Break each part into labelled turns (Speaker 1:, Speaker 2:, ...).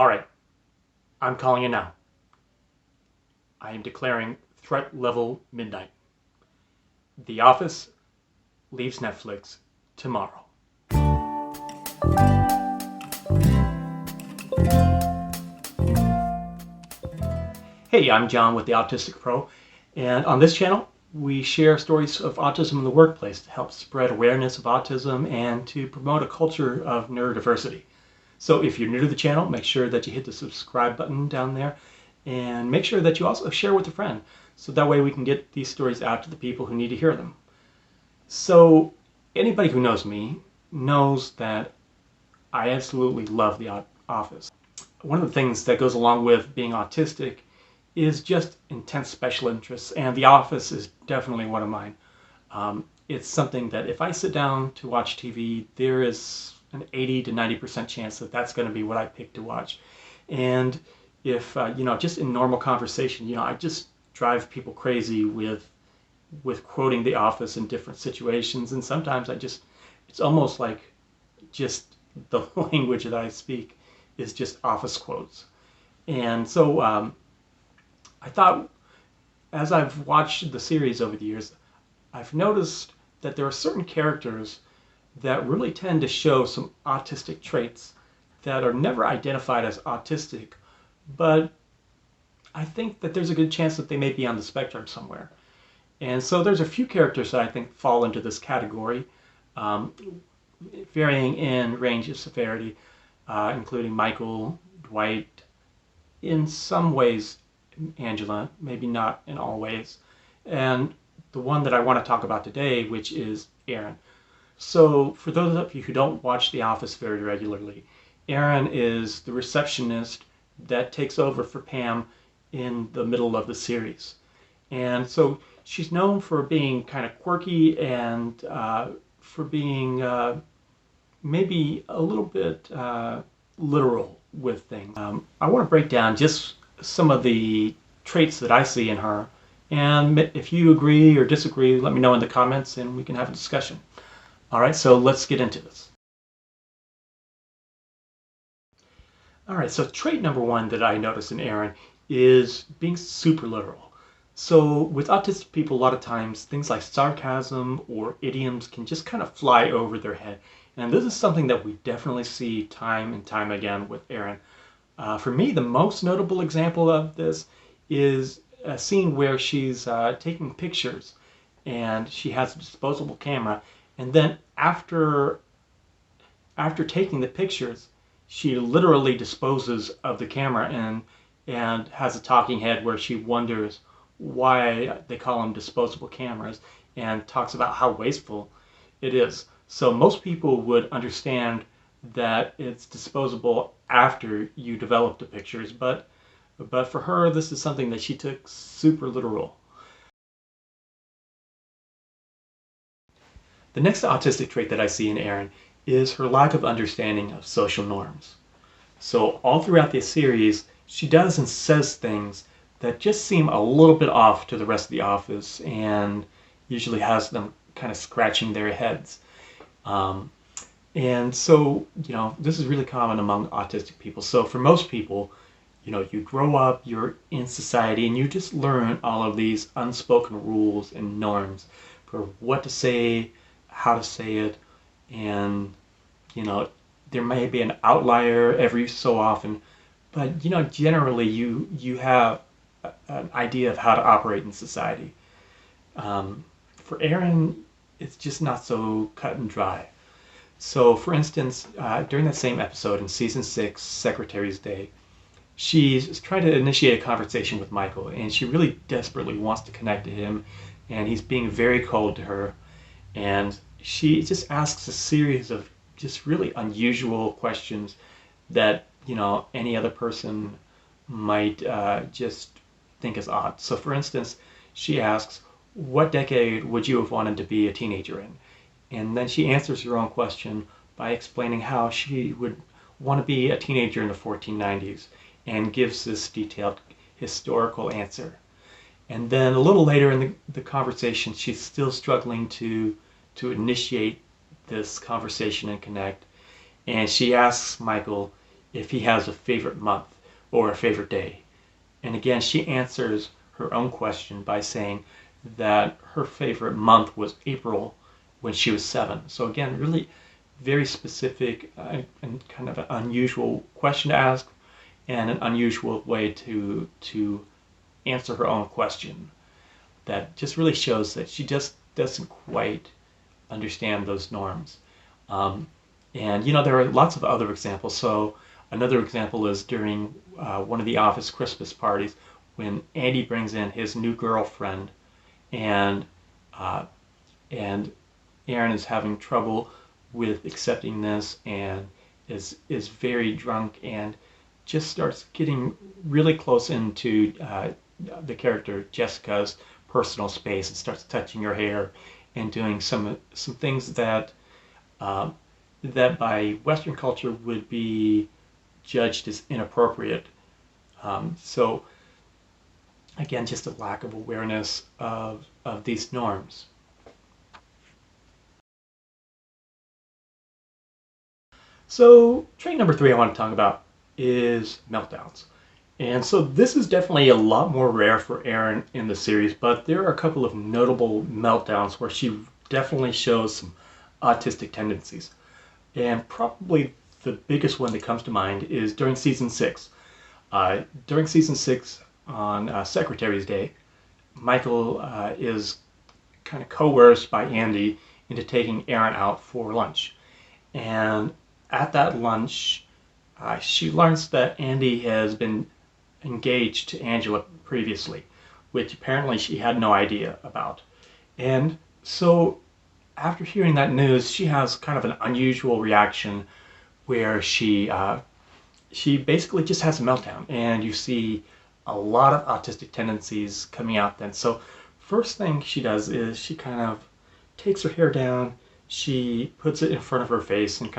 Speaker 1: All right, I'm calling it now. I am declaring threat level midnight. The Office leaves Netflix tomorrow. Hey, I'm John with the Autistic Pro, and on this channel, we share stories of autism in the workplace to help spread awareness of autism and to promote a culture of neurodiversity. So if you're new to the channel, make sure that you hit the subscribe button down there and make sure that you also share with a friend so that way we can get these stories out to the people who need to hear them. So anybody who knows me knows that I absolutely love The Office. One of the things that goes along with being autistic is just intense special interests, and The Office is definitely one of mine. It's something that if I sit down to watch TV, there is an 80 to 90% chance that that's going to be what I pick to watch. And if, just in normal conversation, I just drive people crazy with quoting The Office in different situations. And sometimes it's almost like just the language that I speak is just Office quotes. And so I thought, as I've watched the series over the years, I've noticed that there are certain characters that really tend to show some autistic traits that are never identified as autistic, but I think that there's a good chance that they may be on the spectrum somewhere. And so there's a few characters that I think fall into this category, varying in range of severity, including Michael, Dwight, in some ways Angela, maybe not in all ways, and the one that I want to talk about today, which is Erin. So for those of you who don't watch The Office very regularly, Erin is the receptionist that takes over for Pam in the middle of the series. And so she's known for being kind of quirky and for being maybe a little bit literal with things. I want to break down just some of the traits that I see in her, and if you agree or disagree, let me know in the comments and we can have a discussion. All right, so let's get into this. All right, so trait number one that I notice in Erin is being super literal. So with autistic people, a lot of times things like sarcasm or idioms can just kind of fly over their head. And this is something that we definitely see time and time again with Erin. For me, the most notable example of this is a scene where she's taking pictures and she has a disposable camera, and then after taking the pictures, she literally disposes of the camera and has a talking head where she wonders why they call them disposable cameras and talks about how wasteful it is. So most people would understand that it's disposable after you develop the pictures, but for her, this is something that she took super literal. The next autistic trait that I see in Erin is her lack of understanding of social norms. So all throughout this series, she does and says things that just seem a little bit off to the rest of the office and usually has them kind of scratching their heads. And so, this is really common among autistic people. So for most people, you grow up, you're in society, and you just learn all of these unspoken rules and norms for what to say, how to say it, and, there may be an outlier every so often, but, generally you have an idea of how to operate in society. For Erin, it's just not so cut and dry. So, for instance, during that same episode in Season 6, Secretary's Day, she's trying to initiate a conversation with Michael, and she really desperately wants to connect to him, and he's being very cold to her, and she just asks a series of just really unusual questions that, any other person might just think is odd. So, for instance, she asks, what decade would you have wanted to be a teenager in? And then she answers her own question by explaining how she would want to be a teenager in the 1490s and gives this detailed historical answer. And then a little later in the conversation, she's still struggling to initiate this conversation and connect. And she asks Michael if he has a favorite month or a favorite day. And again, she answers her own question by saying that her favorite month was April when she was 7. So again, really very specific and kind of an unusual question to ask, and an unusual way to answer her own question. That just really shows that she just doesn't quite understand those norms. And there are lots of other examples. So another example is during one of the office Christmas parties when Andy brings in his new girlfriend, and and Erin is having trouble with accepting this, and is very drunk, and just starts getting really close into the character Jessica's personal space, and starts touching her hair and doing some things that that by Western culture would be judged as inappropriate. So again, just a lack of awareness of these norms. So trait number 3 I want to talk about is meltdowns. And so this is definitely a lot more rare for Erin in the series, but there are a couple of notable meltdowns where she definitely shows some autistic tendencies. And probably the biggest one that comes to mind is during season 6. During season 6, on Secretary's Day, Michael is kind of coerced by Andy into taking Erin out for lunch. And at that lunch, she learns that Andy has been engaged to Angela previously, which apparently she had no idea about. And so after hearing that news, she has kind of an unusual reaction where she basically just has a meltdown, and you see a lot of autistic tendencies coming out then. So first thing she does is she kind of takes her hair down, she puts it in front of her face and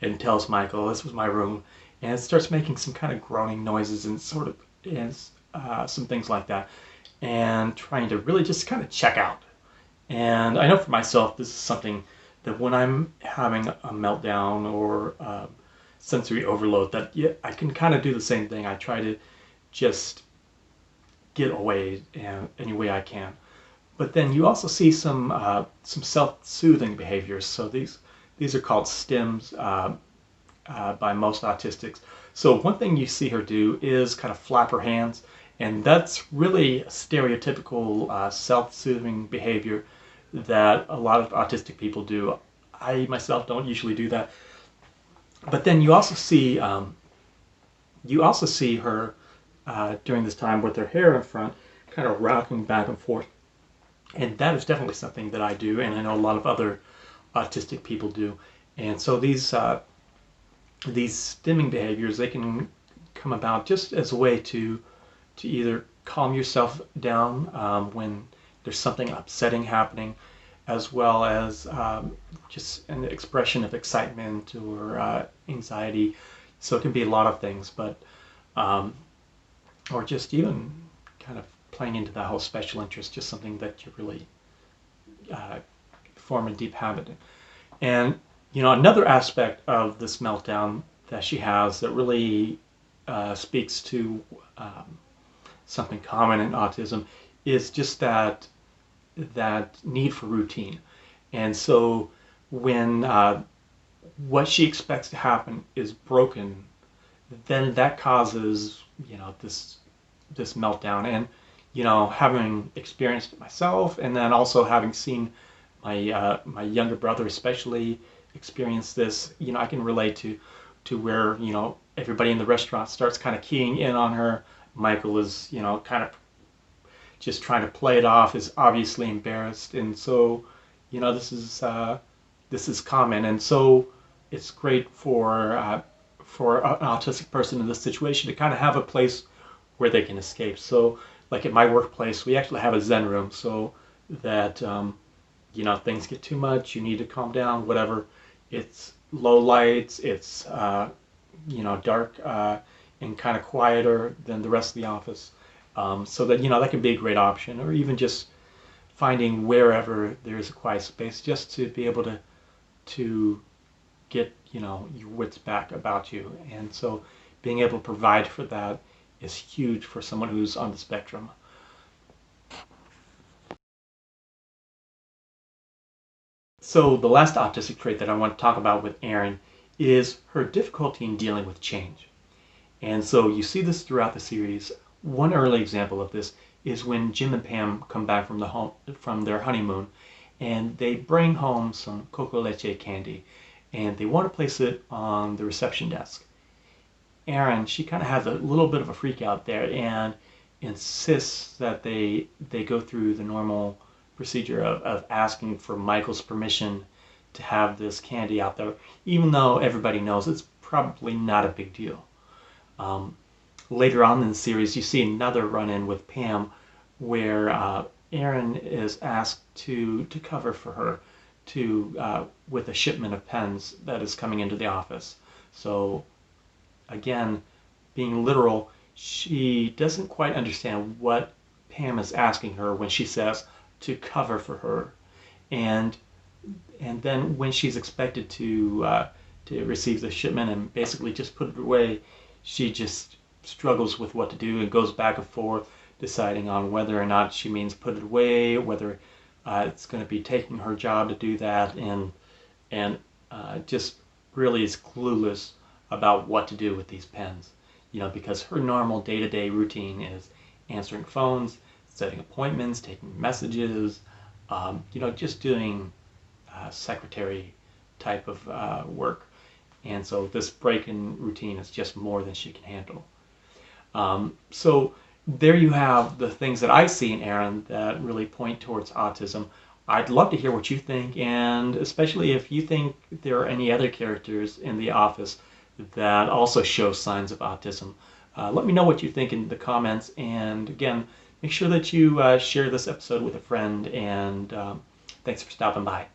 Speaker 1: and tells Michael, "This was my room," and starts making some kind of groaning noises and some things like that, and trying to really just kind of check out. And I know for myself, this is something that when I'm having a meltdown or sensory overload, that I can kind of do the same thing. I try to just get away any way I can. But then you also see some self-soothing behaviors. So these are called stims by most autistics. So one thing you see her do is kind of flap her hands, and that's really a stereotypical self-soothing behavior that a lot of autistic people do. I myself don't usually do that. But then you also see her during this time with her hair in front, kind of rocking back and forth. And that is definitely something that I do, and I know a lot of other autistic people do. And so these stimming behaviors, they can come about just as a way to either calm yourself down when there's something upsetting happening, as well as just an expression of excitement or anxiety. So it can be a lot of things, but or just even kind of playing into that whole special interest, just something that you really form a deep habit in. And another aspect of this meltdown that she has that really speaks to something common in autism is just that need for routine. And so when what she expects to happen is broken, then that causes this meltdown. And having experienced it myself, and then also having seen my younger brother especially experience this, I can relate to where everybody in the restaurant starts kind of keying in on her. Michael is kind of just trying to play it off, is obviously embarrassed, and so this is common. And so it's great for an autistic person in this situation to kind of have a place where they can escape. So like at my workplace, we actually have a Zen room, so that things get too much, you need to calm down, whatever. It's low lights, it's dark and kind of quieter than the rest of the office, so that that can be a great option. Or even just finding wherever there's a quiet space, just to be able to get your wits back about you. And so being able to provide for that is huge for someone who's on the spectrum. So the last autistic trait that I want to talk about with Erin is her difficulty in dealing with change. And so you see this throughout the series. One early example of this is when Jim and Pam come back from their honeymoon, and they bring home some coco leche candy, and they want to place it on the reception desk. Erin, she kind of has a little bit of a freak out there and insists that they go through the normal procedure of asking for Michael's permission to have this candy out there, even though everybody knows it's probably not a big deal. Later on in the series, you see another run-in with Pam where Erin is asked to cover for her with a shipment of pens that is coming into the office. So again, being literal, she doesn't quite understand what Pam is asking her when she says to cover for her. And then when she's expected to receive the shipment and basically just put it away, she just struggles with what to do and goes back and forth, deciding on whether or not she means put it away, whether it's going to be taking her job to do that, and just really is clueless about what to do with these pens. Because her normal day-to-day routine is answering phones, setting appointments, taking messages, just doing secretary type of work. And so this break in routine is just more than she can handle. So there you have the things that I see in Erin that really point towards autism. I'd love to hear what you think, and especially if you think there are any other characters in The Office that also show signs of autism. Let me know what you think in the comments, and again, make sure that you share this episode with a friend, and thanks for stopping by.